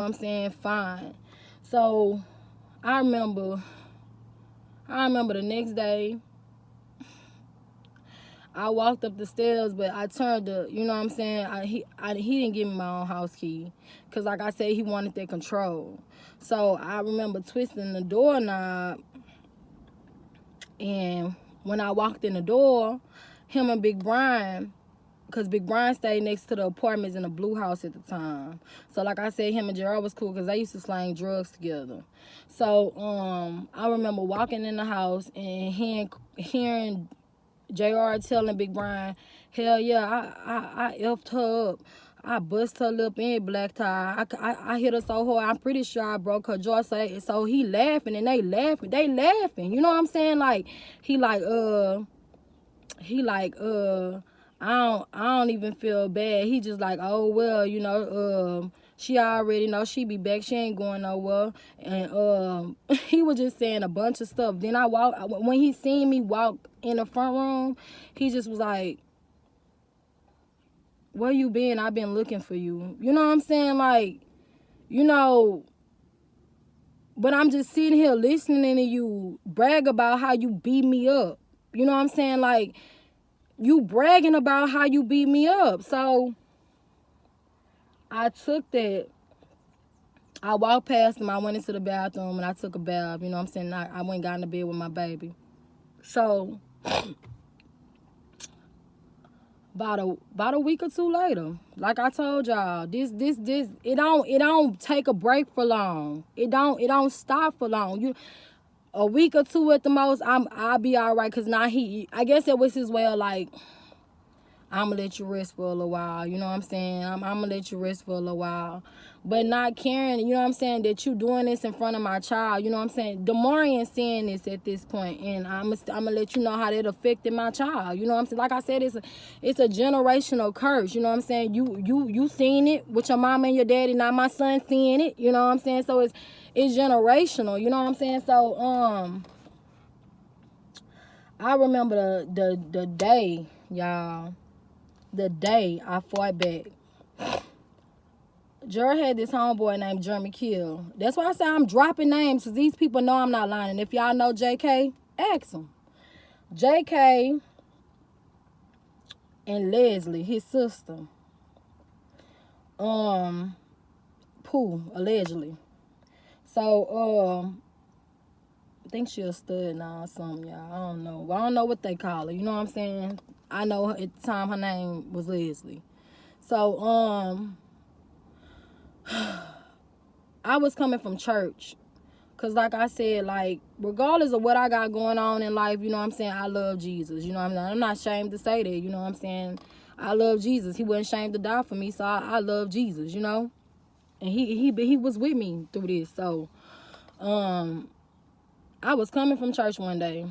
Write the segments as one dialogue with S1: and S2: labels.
S1: what I'm saying, fine. So I remember the next day, I walked up the stairs, but I turned the, you know what I'm saying, he didn't give me my own house key. Because like I said, he wanted that control. So I remember twisting the doorknob, and when I walked in the door, him and Big Brian, because Big Brian stayed next to the apartments in the blue house at the time. So like I said, him and Gerald was cool because they used to slang drugs together. So I remember walking in the house and hearing JR telling Big Brian, hell yeah, I effed her up. I bust her lip and black tie. I hit her so hard, I'm pretty sure I broke her jaw. So he laughing and they laughing. You know what I'm saying? Like, he like, I don't even feel bad. He just like, oh well, you know, she already know she be back. She ain't going nowhere. And he was just saying a bunch of stuff. Then when he seen me walk in the front room, he just was like, where you been? I've been looking for you. You know what I'm saying? Like, you know, but I'm just sitting here listening to you brag about how you beat me up. You know what I'm saying? Like, you bragging about how you beat me up. So I took that. I walked past him. I went into the bathroom and I took a bath. You know what I'm saying? I went and got in the bed with my baby. So about a week or two later, like I told y'all, this it don't take a break for long. It don't stop for long. A week or two at the most, I'll be all right. Cause now I guess it was his way of like, I'm going to let you rest for a little while. You know what I'm saying? I'm going to let you rest for a little while. But not caring, you know what I'm saying, that you doing this in front of my child. You know what I'm saying? Demarian's saying this at this point, and I'm going to let you know how that affected my child. You know what I'm saying? Like I said, it's a generational curse. You know what I'm saying? You seen it with your mama and your daddy. Now my son seeing it. You know what I'm saying? So it's generational. You know what I'm saying? So I remember the day, y'all. The day I fought back. Jer had this homeboy named Jeremy Kill. That's why I say I'm dropping names, because these people know I'm not lying. And if y'all know JK, ask them. JK and Leslie, his sister. Pooh, allegedly. So, I think she a stud now or something, y'all. I don't know. I don't know what they call her. You know what I'm saying? I know at the time her name was Leslie. So, I was coming from church. Because like I said, like, regardless of what I got going on in life, you know what I'm saying, I love Jesus. You know what I'm saying? I'm not ashamed to say that, you know what I'm saying? I love Jesus. He wasn't ashamed to die for me, so I love Jesus, you know? And he was with me through this. So, I was coming from church one day.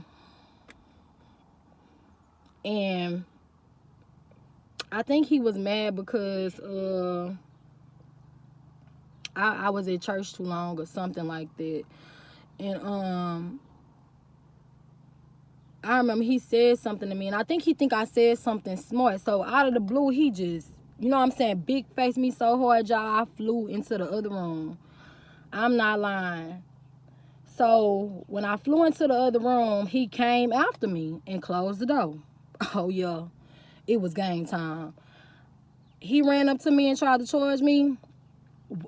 S1: And I think he was mad because I was at church too long or something like that. And I remember he said something to me, and I think I said something smart. So out of the blue, he just, you know what I'm saying, big faced me so hard, y'all, I flew into the other room. I'm not lying. So when I flew into the other room, he came after me and closed the door. Oh yeah, it was game time. He ran up to me and tried to charge me.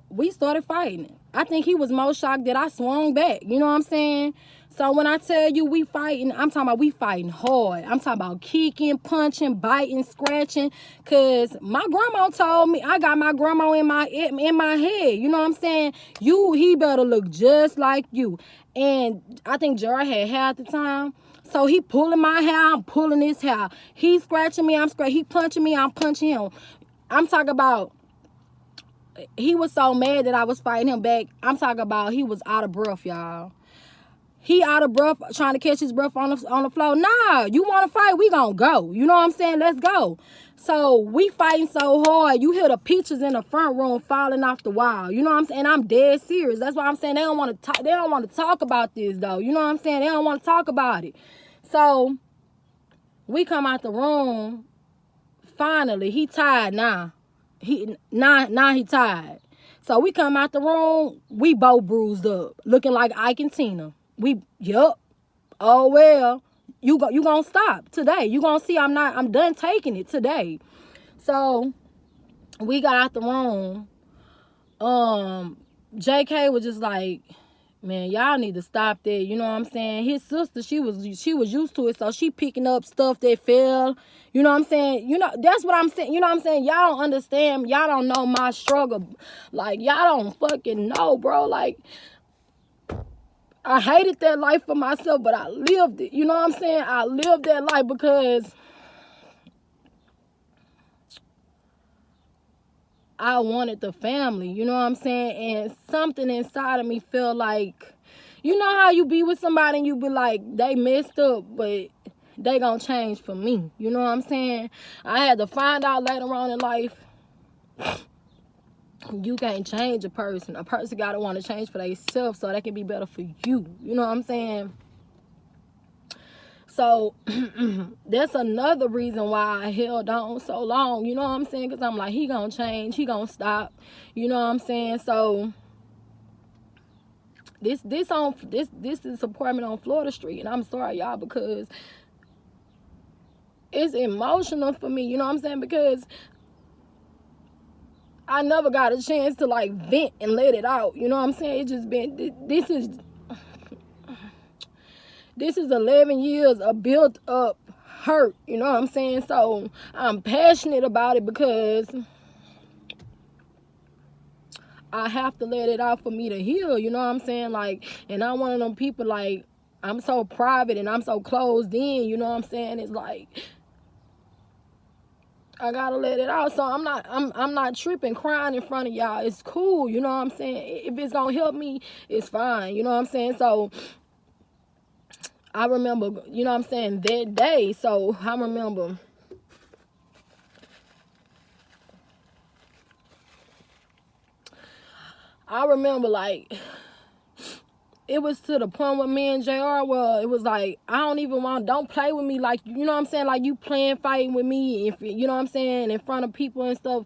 S1: We started fighting. I think he was more shocked that I swung back. You know what I'm saying? So when I tell you we fighting, I'm talking about we fighting hard. I'm talking about kicking, punching, biting, scratching. Cause my grandma told me, I got my grandma in my head. You know what I'm saying? He better look just like you. And I think Gerard had hair at the time. So he pulling my hair, I'm pulling his hair. He scratching me, I'm scratching. He punching me, I'm punching him. I'm talking about, he was so mad that I was fighting him back. I'm talking about he was out of breath, y'all. He out of breath, trying to catch his breath on the floor. Nah, you want to fight? We gonna go. You know what I'm saying? Let's go. So we fighting so hard. You hear the pictures in the front room falling off the wall. You know what I'm saying? I'm dead serious. That's why I'm saying they don't want to talk. They don't want to talk about this though. You know what I'm saying? They don't want to talk about it. So we come out the room. Finally, he tired now. He tired. So we come out the room, we both bruised up, looking like Ike and Tina. Yup. Oh well, you gonna stop today. You gonna see I'm done taking it today. So we got out the room. JK was just like, man, y'all need to stop that. You know what I'm saying? His sister, she was used to it, so she picking up stuff that fell. You know what I'm saying? You know, that's what I'm saying. You know what I'm saying? Y'all don't understand. Y'all don't know my struggle. Like, y'all don't fucking know, bro. Like, I hated that life for myself, but I lived it. You know what I'm saying? I lived that life because I wanted the family. You know what I'm saying? And something inside of me felt like, you know how you be with somebody and you be like, they messed up, but they gonna change for me. You know what I'm saying? I had to find out later on in life, you can't change a person. A person gotta want to change for themselves so they can be better for you. You know what I'm saying? So that's another reason why I held on so long. You know what I'm saying? Because I'm like, he gonna change, he gonna stop. You know what I'm saying? So this is apartment on Florida Street, and I'm sorry, y'all, because it's emotional for me. You know what I'm saying? Because I never got a chance to like vent and let it out. You know what I'm saying? It just been, this is 11 years of built up hurt. You know what I'm saying? So I'm passionate about it because I have to let it out for me to heal. You know what I'm saying? Like, and I'm one of them people, like, I'm so private and I'm so closed in. You know what I'm saying? It's like, I gotta let it out. So I'm not tripping, crying in front of y'all. It's cool, you know what I'm saying? If it's gonna help me, it's fine, you know what I'm saying? So I remember, you know what I'm saying, that day. So I remember like, it was to the point with me and JR where it was like, don't play with me like, you know what I'm saying, like you playing fighting with me, if you know what I'm saying, in front of people and stuff.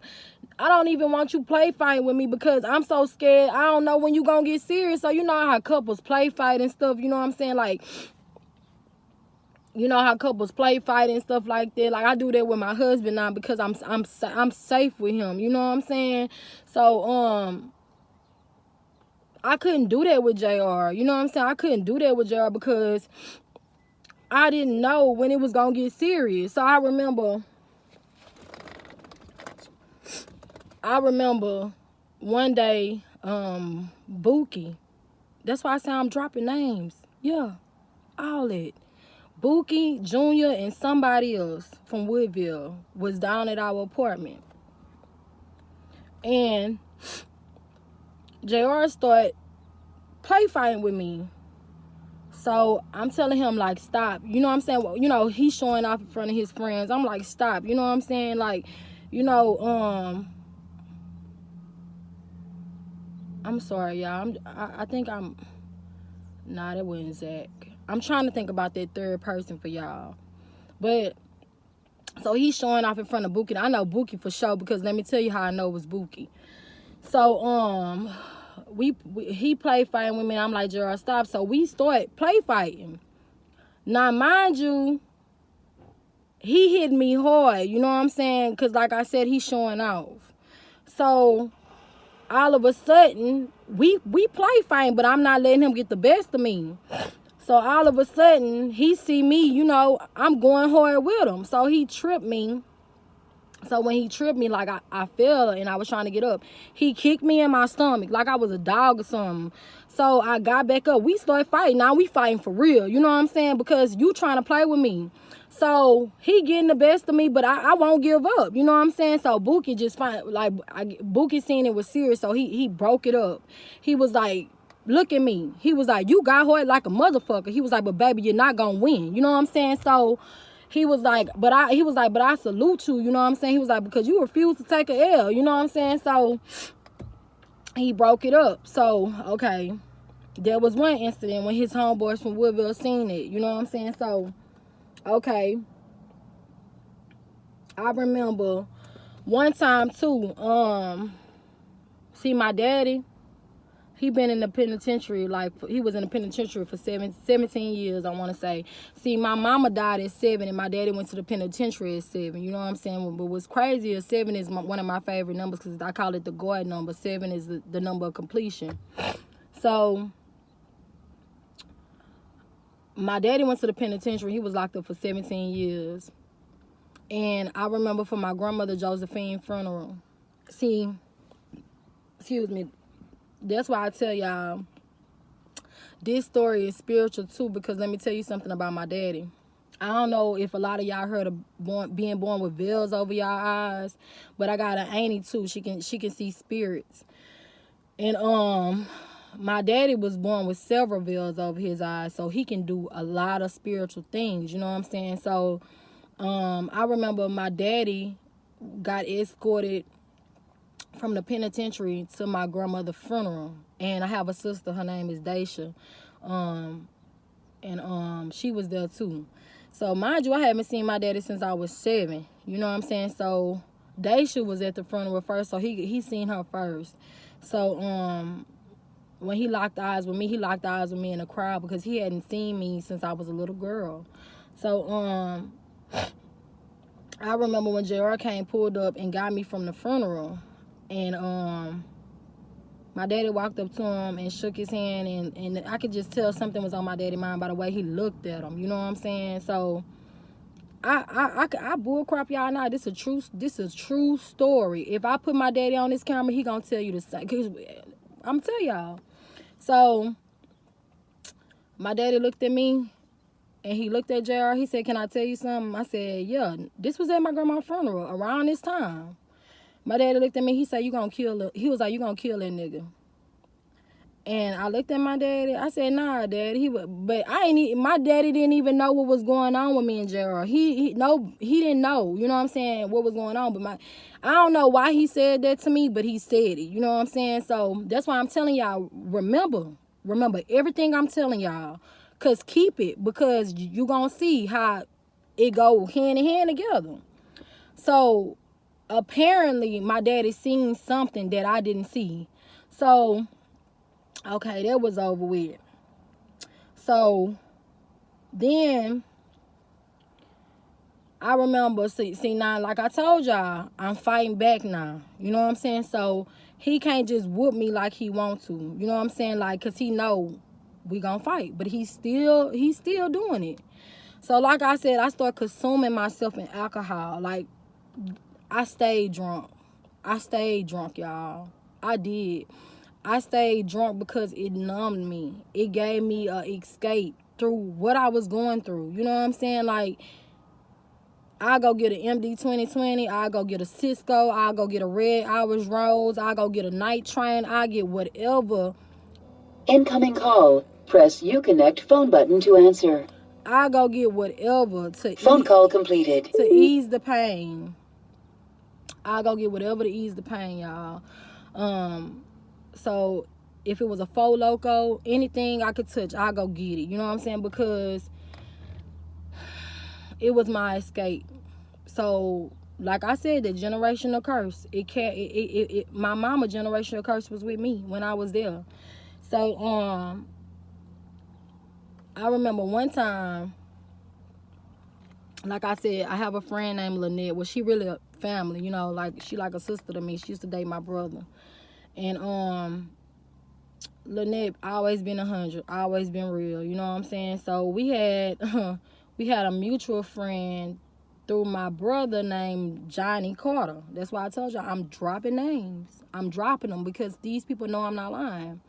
S1: I don't even want you play fighting with me because I'm so scared. I don't know when you gonna get serious. So you know how couples play fight and stuff, you know what I'm saying, like, you know how couples play fight and stuff like that. Like, I do that with my husband now because I'm safe with him, you know what I'm saying? So I couldn't do that with JR. You know what I'm saying? I couldn't do that with JR because I didn't know when it was going to get serious. So I remember one day, Bookie. That's why I say I'm dropping names. Yeah, all that. Bookie Jr. and somebody else from Woodville was down at our apartment. And JR started play fighting with me. So I'm telling him, like, stop. You know what I'm saying? Well, you know, he's showing off in front of his friends. I'm like, stop. You know what I'm saying? Like, you know, I'm sorry, y'all. I think nah, that wasn't Zach. I'm trying to think about that third person for y'all. But, so he's showing off in front of Bookie. I know Bookie for sure because let me tell you how I know it was Bookie. So, he played fighting with me. And I'm like, Gerald, stop. So we started play fighting. Now, mind you, he hit me hard. You know what I'm saying? Because like I said, he's showing off. So all of a sudden, we play fighting, but I'm not letting him get the best of me. So all of a sudden, he see me, you know, I'm going hard with him. So he tripped me. So when he tripped me, like I fell and I was trying to get up, he kicked me in my stomach like I was a dog or something. So I got back up. We started fighting. Now we fighting for real. You know what I'm saying? Because you trying to play with me. So he getting the best of me, but I won't give up. You know what I'm saying? So Bookie just Bookie seen it was serious, so he broke it up. He was like, look at me. He was like, you got hurt like a motherfucker. He was like, but baby, you're not gonna win. You know what I'm saying? So he was like, but I salute you, you know what I'm saying? He was like, because you refuse to take a L, you know what I'm saying? So he broke it up. So, okay. There was one incident when his homeboys from Woodville seen it, you know what I'm saying? So, okay. I remember one time too, See, my daddy, he been in the penitentiary, like, he was in the penitentiary for 17 years, I want to say. See, my mama died at 7, and my daddy went to the penitentiary at 7. You know what I'm saying? But what's crazy is 7 is one of my favorite numbers because I call it the God number. 7 is the number of completion. So, my daddy went to the penitentiary. He was locked up for 17 years. And I remember for my grandmother Josephine funeral. See, excuse me. That's why I tell y'all this story is spiritual too, because let me tell you something about my daddy. I don't know if a lot of y'all heard of being born with veils over y'all eyes, but I got an auntie too. She can see spirits. And my daddy was born with several veils over his eyes, so he can do a lot of spiritual things, you know what I'm saying? So I remember my daddy got escorted from the penitentiary to my grandmother's funeral. And I have a sister, her name is Daisha. And she was there too. So mind you, I haven't seen my daddy since I was 7. You know what I'm saying? So Daisha was at the funeral first, so he seen her first. So when he locked eyes with me, he locked eyes with me in the crowd because he hadn't seen me since I was a little girl. So I remember when JR came, pulled up and got me from the funeral. And my daddy walked up to him and shook his hand, and I could just tell something was on my daddy's mind by the way he looked at him. You know what I'm saying? So I bullcrap y'all now. This is a true story. If I put my daddy on this camera, he gonna tell you the same. Cause I'm tell y'all. So my daddy looked at me, and he looked at JR. He said, "Can I tell you something?" I said, "Yeah." This was at my grandma's funeral around this time. My daddy looked at me. He said, "You gonna kill her?" He was like, "You gonna kill that nigga?" And I looked at my daddy. I said, "Nah, daddy." But my daddy didn't even know what was going on with me and Gerald. He didn't know. You know what I'm saying? What was going on? But I don't know why he said that to me, but he said it. You know what I'm saying? So that's why I'm telling y'all. Remember everything I'm telling y'all, cause keep it, because you gonna see how it go hand in hand together. So apparently my daddy seen something that I didn't see. So okay, that was over with. So then I remember, see now, like I told y'all, I'm fighting back now. You know what I'm saying? So he can't just whoop me like he want to. You know what I'm saying? Like, cause he know we gonna fight, but he's still doing it. So like I said, I started consuming myself in alcohol. Like, I stayed drunk, y'all. I did. I stayed drunk because it numbed me. It gave me an escape through what I was going through. You know what I'm saying? Like, I go get an MD 2020. I go get a Cisco. I go get a Red Hours Rose. I go get a Night Train. I get whatever.
S2: Incoming call. Press Uconnect phone button to answer.
S1: I go get whatever to
S2: phone call completed.
S1: To ease the pain. I go get whatever to ease the pain, y'all. So if it was a Four Loko, anything I could touch, I go get it. You know what I'm saying? Because it was my escape. So like I said, the generational curse, my mama generational curse was with me when I was there. So I remember one time, like I said, I have a friend named Lynette. Well, she really a family, you know, like she like a sister to me. She used to date my brother. And Lynette always been 100, always been real, you know what I'm saying? So we had a mutual friend through my brother named Johnny Carter. That's why I told y'all I'm dropping names. I'm dropping them because these people know I'm not lying.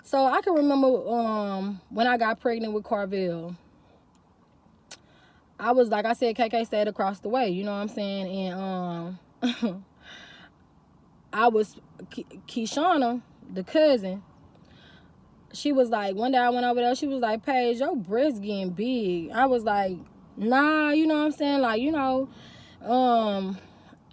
S1: So I can remember when I got pregnant with Carvel. I was, like I said, KK stayed across the way, you know what I'm saying? And I was, Keshana, the cousin, she was like, one day I went over there, she was like, "Paige, your breasts getting big." I was like, "Nah," you know what I'm saying? Like, you know,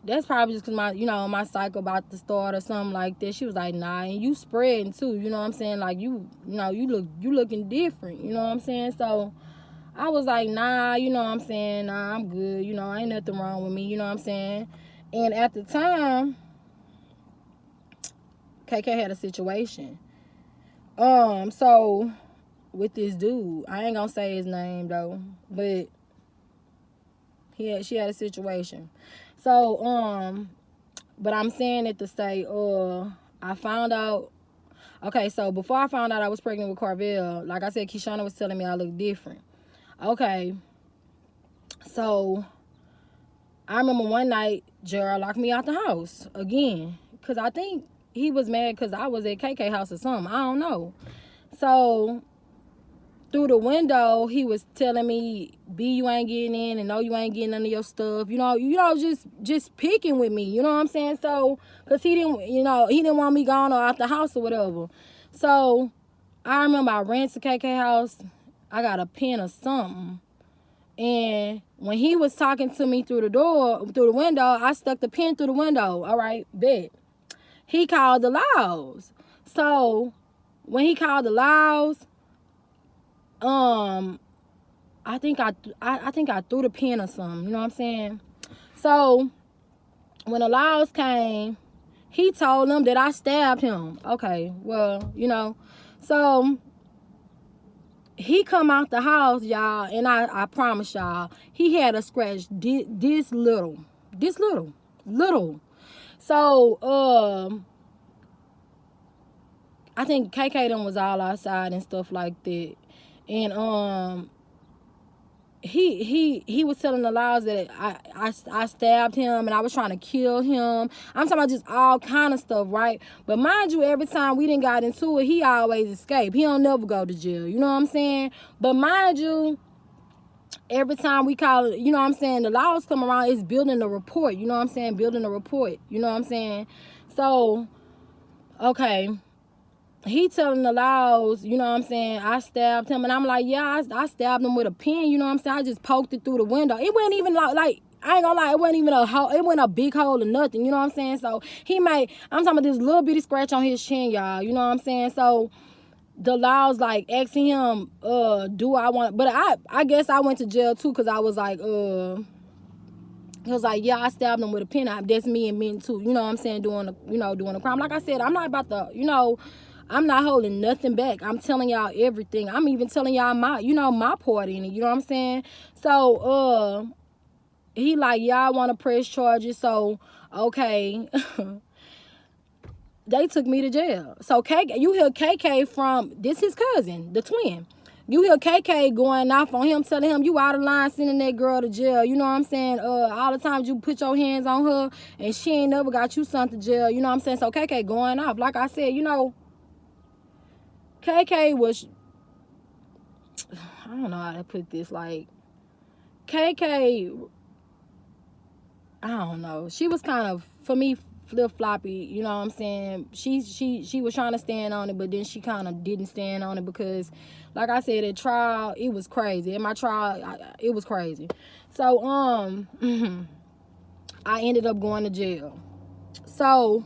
S1: that's probably just because my cycle about to start or something like that. She was like, "Nah, and you spreading too," you know what I'm saying? Like, you looking different, you know what I'm saying? So I was like, "Nah," you know what I'm saying? "Nah, I'm good, you know, ain't nothing wrong with me," you know what I'm saying? And at the time, KK had a situation. So with this dude, I ain't gonna say his name though, but she had a situation. So but I'm saying it to say I found out. Okay, so before I found out I was pregnant with Carvel, like I said, Keshana was telling me I look different. Okay, so I remember one night Gerald locked me out the house again, because I think he was mad because I was at KK house or something. I don't know. So through the window, he was telling me, B, you ain't getting in, and no, you ain't getting none of your stuff. You know, just picking with me. You know what I'm saying? So, because he didn't want me gone or out the house or whatever. So I remember I ran to KK house. I got a pen or something. And when he was talking to me through the window, I stuck the pen through the window. All right, bet. He called the Laos. So when he called the Laos, I think I threw the pen or something. You know what I'm saying? So when the Laos came, he told them that I stabbed him. Okay, well, so he come out the house, y'all, and I promise y'all, he had a scratch this little. So I think KK them was all outside and stuff like that, and he was telling the lies that I stabbed him and I was trying to kill him. I'm talking about just all kind of stuff, right? But mind you, every time we didn't got into it, he always escaped. He don't never go to jail. You know what I'm saying? But mind you, every time we call it, you know what I'm saying, the laws come around, it's building a report. You know what I'm saying? Building a report. You know what I'm saying? So, okay. He telling the Laos, you know what I'm saying, I stabbed him. And I'm like, yeah, I stabbed him with a pen, you know what I'm saying? I just poked it through the window. It wasn't even like I ain't gonna lie, it wasn't even a hole. It wasn't a big hole or nothing, you know what I'm saying? So I'm talking about this little bitty scratch on his chin, y'all, you know what I'm saying? So the Laos like asking him, do I want, but I guess I went to jail too, because I was like, he was like, yeah, I stabbed him with a pen. That's me and men too, you know what I'm saying, doing a crime. Like I said, I'm not about to, I'm not holding nothing back. I'm telling y'all everything. I'm even telling y'all my part in it. You know what I'm saying? So, he like, yeah, I want to press charges. So, okay. They took me to jail. So, you hear KK from, this his cousin, the twin. You hear KK going off on him, telling him, you out of line sending that girl to jail. You know what I'm saying? All the times you put your hands on her and she ain't never got you sent to jail. You know what I'm saying? So, KK going off. Like I said, KK was, I don't know how to put this, like, KK, I don't know, she was kind of, for me, flip-floppy, you know what I'm saying? She was trying to stand on it, but then she kind of didn't stand on it because, like I said, at trial, it was crazy. At my trial, it was crazy. So, I ended up going to jail. So,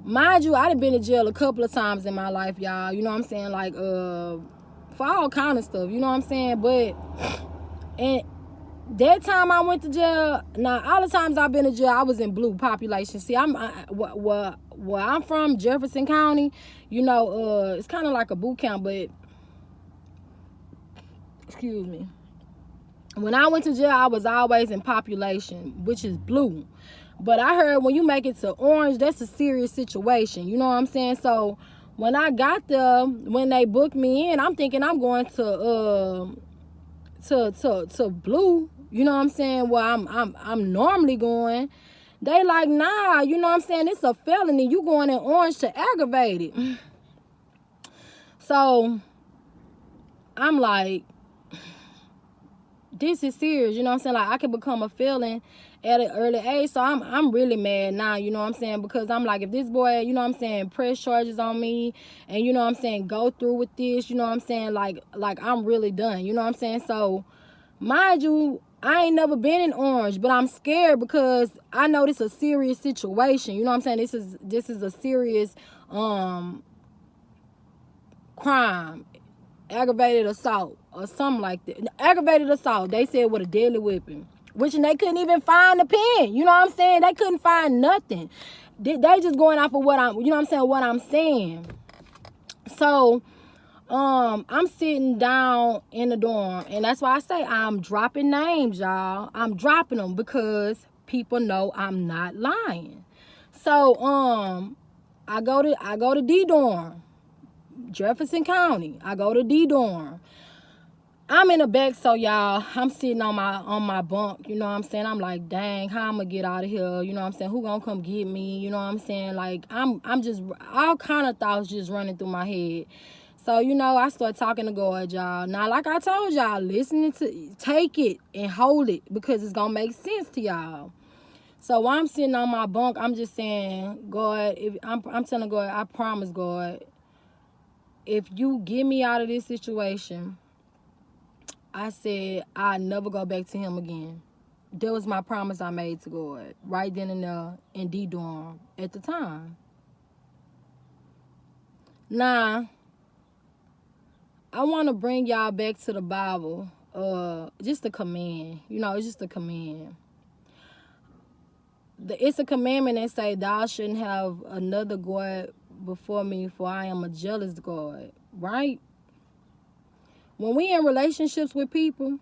S1: mind you, I done been to jail a couple of times in my life, y'all. You know what I'm saying? Like, for all kind of stuff. You know what I'm saying? But, and that time I went to jail, now, all the times I've been to jail, I was in blue population. See, where I'm from, Jefferson County, it's kind of like a boot camp, but, excuse me. When I went to jail, I was always in population, which is blue. But I heard when you make it to orange, that's a serious situation. You know what I'm saying? So when I got there, when they booked me in, I'm thinking I'm going to blue. You know what I'm saying? Well, I'm normally going. They like, nah, you know what I'm saying? It's a felony. You going in orange to aggravated. So I'm like, this is serious. You know what I'm saying? Like, I could become a felon at an early age. So I'm really mad now, you know what I'm saying? Because I'm like, if this boy, you know what I'm saying, press charges on me and, you know what I'm saying, go through with this, you know what I'm saying, like I'm really done, you know what I'm saying? So, mind you, I ain't never been in orange, but I'm scared because I know this is a serious situation, you know what I'm saying? This is a serious crime, aggravated assault or something like that. Aggravated assault, they said, with a deadly weapon. Which they couldn't even find the pen. You know what I'm saying? They couldn't find nothing. They just going off of what I'm, you know what I'm saying, what I'm saying. So, I'm sitting down in the dorm, and that's why I say I'm dropping names, y'all. I'm dropping them because people know I'm not lying. So, I go to D dorm, Jefferson County. I go to D dorm. I'm in the back, so y'all, I'm sitting on my bunk, you know what I'm saying? I'm like, dang, how I'm gonna get out of here? You know what I'm saying? Who gonna come get me? You know what I'm saying? Like, I'm just, all kind of thoughts just running through my head. So, you know, I start talking to God, y'all. Now, like I told y'all, take it and hold it because it's gonna make sense to y'all. So while I'm sitting on my bunk, I'm just saying, God, I'm telling God, I promise, God, if you get me out of this situation, I said I'd never go back to him again. That was my promise I made to God right then and there in D dorm at the time. Now, I want to bring y'all back to the Bible. Just a command. You know, it's just a command. It's a commandment that say, thou shouldn't have another God before me, for I am a jealous God. Right? When we in relationships with people,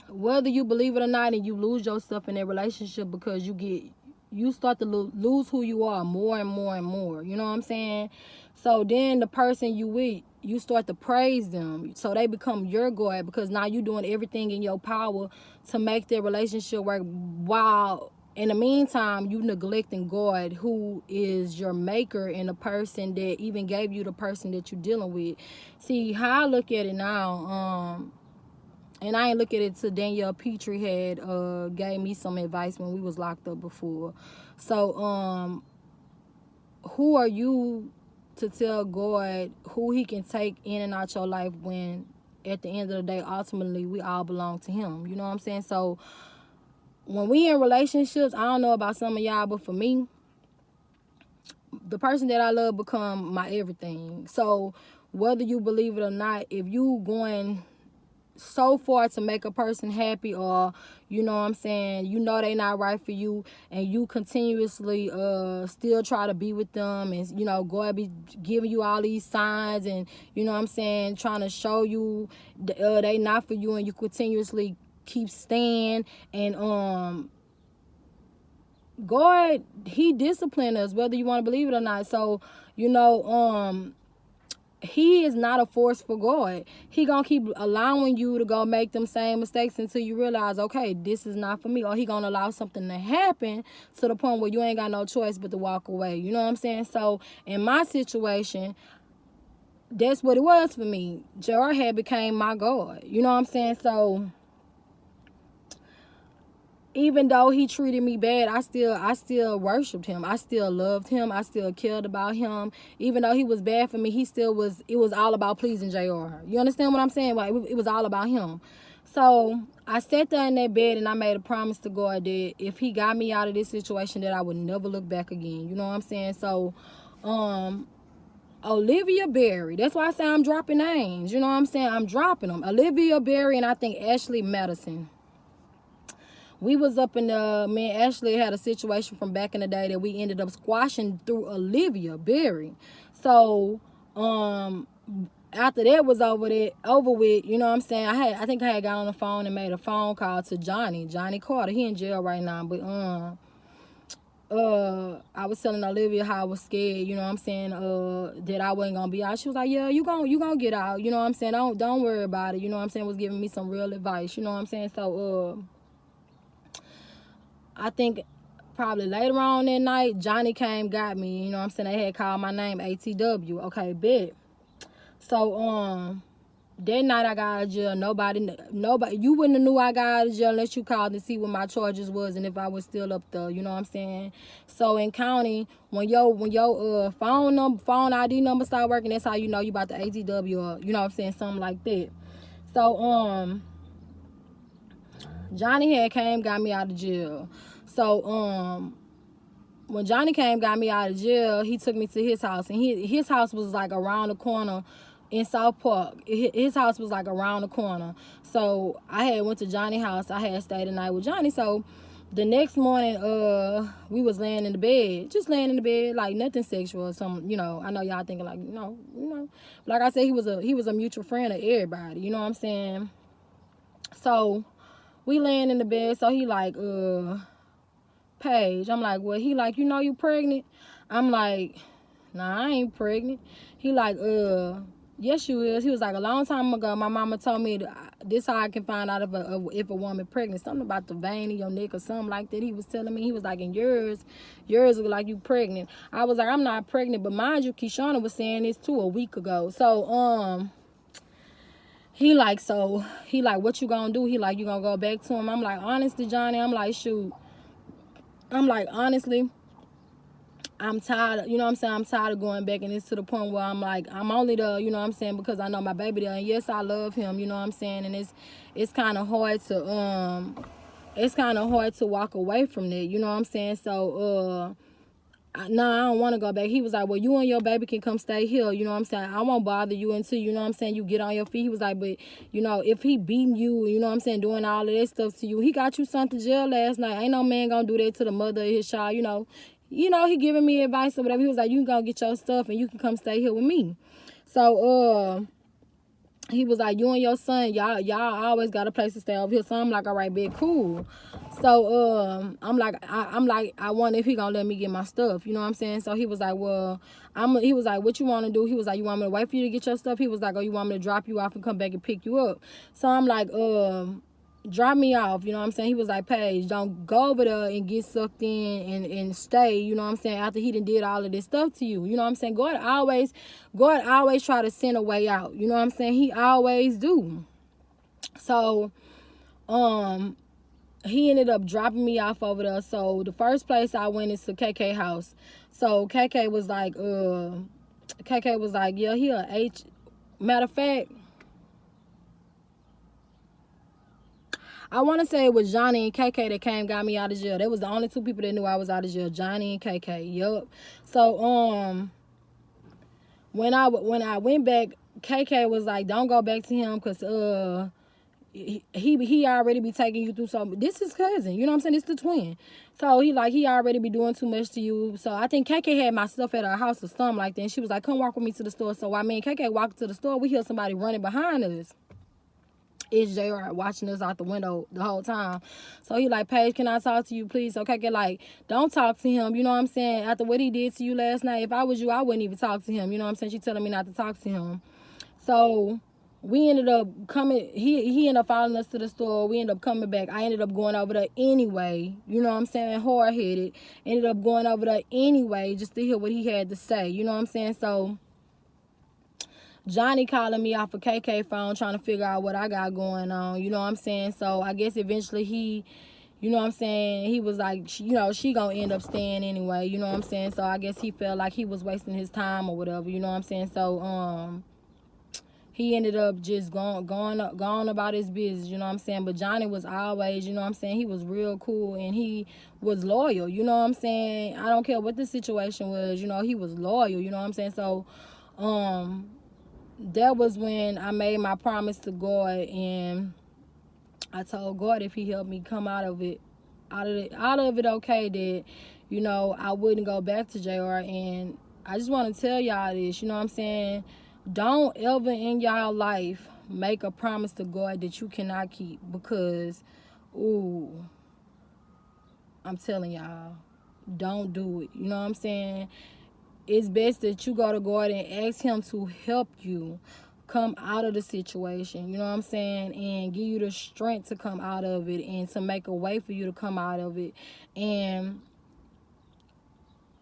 S1: whether you believe it or not, and you lose yourself in that relationship because you start to lose who you are more and more and more. You know what I'm saying? So then the person you with, you start to praise them. So they become your God because now you're doing everything in your power to make their relationship work, while in the meantime, you neglecting God, who is your maker and the person that even gave you the person that you're dealing with. See, how I look at it now, and I ain't look at it till Danielle Petrie had gave me some advice when we was locked up before. So, who are you to tell God who he can take in and out your life when at the end of the day, ultimately, we all belong to him? You know what I'm saying? So, when we in relationships, I don't know about some of y'all, but for me, the person that I love become my everything. So, whether you believe it or not, if you going so far to make a person happy, or you know what I'm saying, you know they not right for you, and you continuously still try to be with them, and you know God be giving you all these signs, and you know what I'm saying, trying to show you they not for you, and you continuously keep staying, and God, he disciplined us whether you want to believe it or not. So you know, he is not a forceful God. He gonna keep allowing you to go make them same mistakes until you realize, okay, this is not for me. Or he gonna allow something to happen to the point where you ain't got no choice but to walk away. You know what I'm saying? So in my situation, that's what it was for me. JR had became my God. You know what I'm saying? So even though he treated me bad, I still worshiped him. I still loved him. I still cared about him. Even though he was bad for me, it was all about pleasing JR. You understand what I'm saying? Like, it was all about him. So I sat there in that bed and I made a promise to God that if he got me out of this situation, that I would never look back again. You know what I'm saying? So, Olivia Berry. That's why I say I'm dropping names. You know what I'm saying? I'm dropping them. Olivia Berry and I think Ashley Madison. We was up in me and Ashley had a situation from back in the day that we ended up squashing through Olivia Berry. So, after that was over with, you know what I'm saying, I think I had got on the phone and made a phone call to Johnny Carter. He in jail right now, but I was telling Olivia how I was scared, you know what I'm saying, that I wasn't gonna be out. She was like, yeah, you gonna get out, you know what I'm saying, don't worry about it, you know what I'm saying, was giving me some real advice, you know what I'm saying. So I think probably later on that night, Johnny came, got me. You know what I'm saying? They had called my name, ATW. Okay, bet. So, that night I got out of jail. Nobody, you wouldn't have knew I got out of jail unless you called to see what my charges was and if I was still up there. You know what I'm saying? So in county, when your phone ID number start working, that's how you know you about the ATW, or you know what I'm saying, something like that. So Johnny had came, got me out of jail. So when Johnny came, got me out of jail, he took me to his house, and his house was like around the corner in South Park. His house was like around the corner. So I had went to Johnny's house. I had stayed the night with Johnny. So The next morning, we was laying in the bed, just laying in the bed, like nothing sexual or something, you know. I know y'all thinking like, like I said, he was a mutual friend of everybody, you know what I'm saying? So we laying in the bed, so he like, Paige. I'm like, well, he like, you know you pregnant? I'm like, nah, I ain't pregnant. He like, yes you is. He was like, a long time ago, my mama told me this how I can find out if a woman pregnant. Something about the vein in your neck or something like that. He was telling me. He was like, in yours was like you pregnant. I was like, I'm not pregnant, but mind you, Keishana was saying this too a week ago. So he like, what you gonna do? He like, you gonna go back to him? I'm like, honestly, Johnny, I'm like, shoot. I'm like, honestly, I'm tired, you know what I'm saying? I'm tired of going back, and it's to the point where I'm like, I'm only the, you know what I'm saying, because I know my baby there, and yes, I love him, you know what I'm saying? And it's kind of hard to walk away from that, you know what I'm saying? So no, I don't want to go back. He was like, well, you and your baby can come stay here, you know what I'm saying? I won't bother you until, you know what I'm saying, you get on your feet. He was like, but, you know, if he beating you, you know what I'm saying, doing all of that stuff to you, he got you sent to jail last night. Ain't no man gonna do that to the mother of his child, you know, he giving me advice or whatever. He was like, you can go get your stuff and you can come stay here with me. So, he was like, you and your son, y'all always got a place to stay over here. So I'm like, all right, big, cool. So I'm like, I wonder if he gonna let me get my stuff. You know what I'm saying? So he was like, well, he was like, what you want to do? He was like, you want me to wait for you to get your stuff? He was like, oh, you want me to drop you off and come back and pick you up? So I'm like, drop me off, you know what I'm saying? He was like, Paige, don't go over there and get sucked in and stay, you know what I'm saying, after he done did all of this stuff to you. You know what I'm saying? God always try to send a way out. You know what I'm saying? He always do. So, he ended up dropping me off over there. So the first place I went is to KK house. So KK was like, yeah, he a H. Matter of fact, I want to say it was Johnny and KK that came got me out of jail. They was the only two people that knew I was out of jail, Johnny and KK. Yup. So when I went back, KK was like, don't go back to him because he already be taking you through something. This is cousin, you know what I'm saying? It's the twin. So he already be doing too much to you. So I think KK had my stuff at her house or something like that. And she was like, come walk with me to the store. So I mean, KK walked to the store. We hear somebody running behind us. It's JR watching us out the window the whole time. So he like, Paige, can I talk to you, please? So KK like, don't talk to him. You know what I'm saying? After what he did to you last night, if I was you, I wouldn't even talk to him. You know what I'm saying? She telling me not to talk to him. So we ended up coming, he ended up following us to the store. We ended up coming back. I ended up going over there anyway. You know what I'm saying? Hard-headed. Ended up going over there anyway just to hear what he had to say. You know what I'm saying? So Johnny calling me off a KK phone trying to figure out what I got going on. You know what I'm saying? So I guess eventually he, you know what I'm saying, he was like, you know, she gonna end up staying anyway. You know what I'm saying? So I guess he felt like he was wasting his time or whatever. You know what I'm saying? So he ended up just going about his business, you know what I'm saying? But Johnny was always, you know what I'm saying, he was real cool and he was loyal, you know what I'm saying? I don't care what the situation was, you know, he was loyal, you know what I'm saying? So, that was when I made my promise to God, and I told God if he helped me come out of it okay, that, you know, I wouldn't go back to JR. And I just want to tell y'all this, you know what I'm saying? Don't ever in y'all life make a promise to God that you cannot keep, because, ooh, I'm telling y'all, don't do it. You know what I'm saying? It's best that you go to God and ask him to help you come out of the situation, you know what I'm saying, and give you the strength to come out of it and to make a way for you to come out of it. And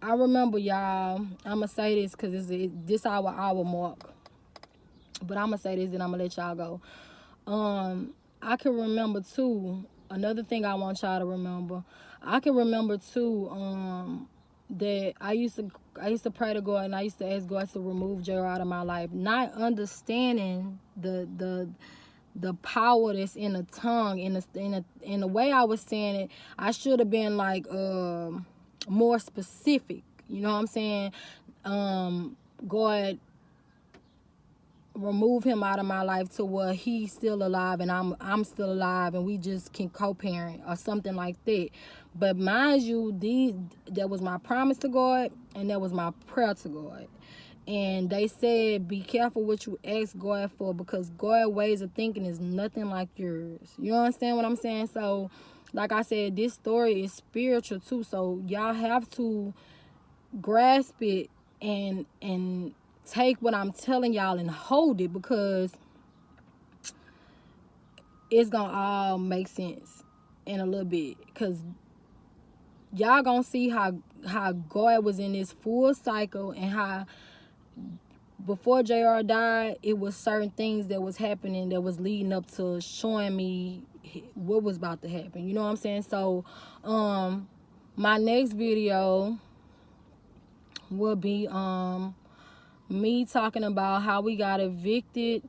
S1: I remember, y'all, I'm going to say this because this our hour mark, but I'm going to say this and I'm going to let y'all go. I can remember, too, another thing I want y'all to remember. I can remember, too, that I used to pray to God and I used to ask God to remove JR out of my life, not understanding the power that's in the tongue, in the way I was saying it. I should have been like more specific, you know what I'm saying? God, remove him out of my life to where he's still alive and I'm still alive and we just can co-parent or something like that. But mind you, that was my promise to God and that was my prayer to God. And they said, be careful what you ask God for, because God's ways of thinking is nothing like yours. You understand what I'm saying? So, like I said, this story is spiritual too. So y'all have to grasp it and take what I'm telling y'all and hold it, because it's gonna all make sense in a little bit. Because y'all gonna see how God was in this full cycle, and how before JR died, it was certain things that was happening that was leading up to showing me what was about to happen. You know what I'm saying? So my next video will be me talking about how we got evicted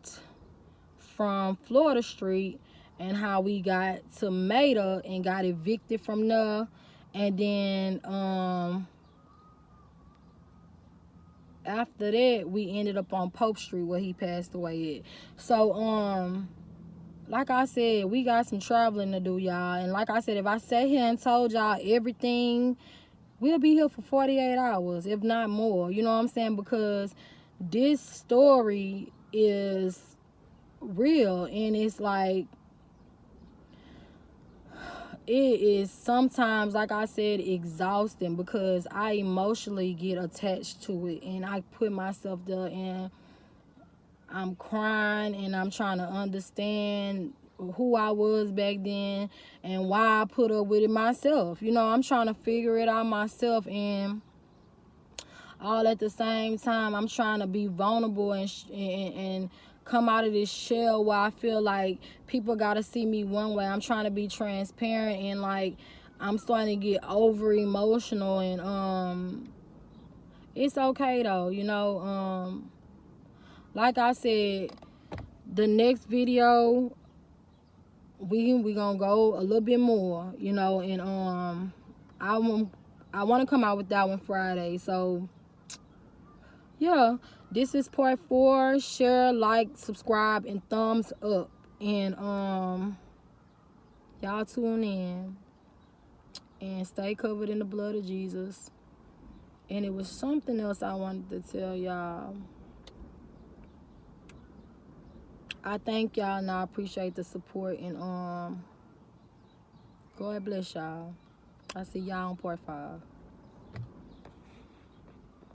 S1: from Florida Street and how we got to Maida and got evicted from there. And then after that, we ended up on Pope Street where he passed away at. So like I said, we got some traveling to do, y'all. And like I said, if I sat here and told y'all everything, we'll be here for 48 hours, if not more. You know what I'm saying? Because this story is real, and it's like, it is sometimes, like I said, exhausting, because I emotionally get attached to it, and I put myself there and I'm crying and I'm trying to understand who I was back then and why I put up with it myself. You know, I'm trying to figure it out myself, and all at the same time I'm trying to be vulnerable and come out of this shell where I feel like people gotta see me one way. I'm trying to be transparent, and like I'm starting to get over emotional, and it's okay though, you know. Like I said, the next video we gonna go a little bit more, you know, and I want to come out with that one Friday. So yeah, this is part 4. Share, like, subscribe, and thumbs up. And y'all tune in and stay covered in the blood of Jesus. And it was something else I wanted to tell y'all. I thank y'all and I appreciate the support, and God bless y'all. I see y'all on part 5.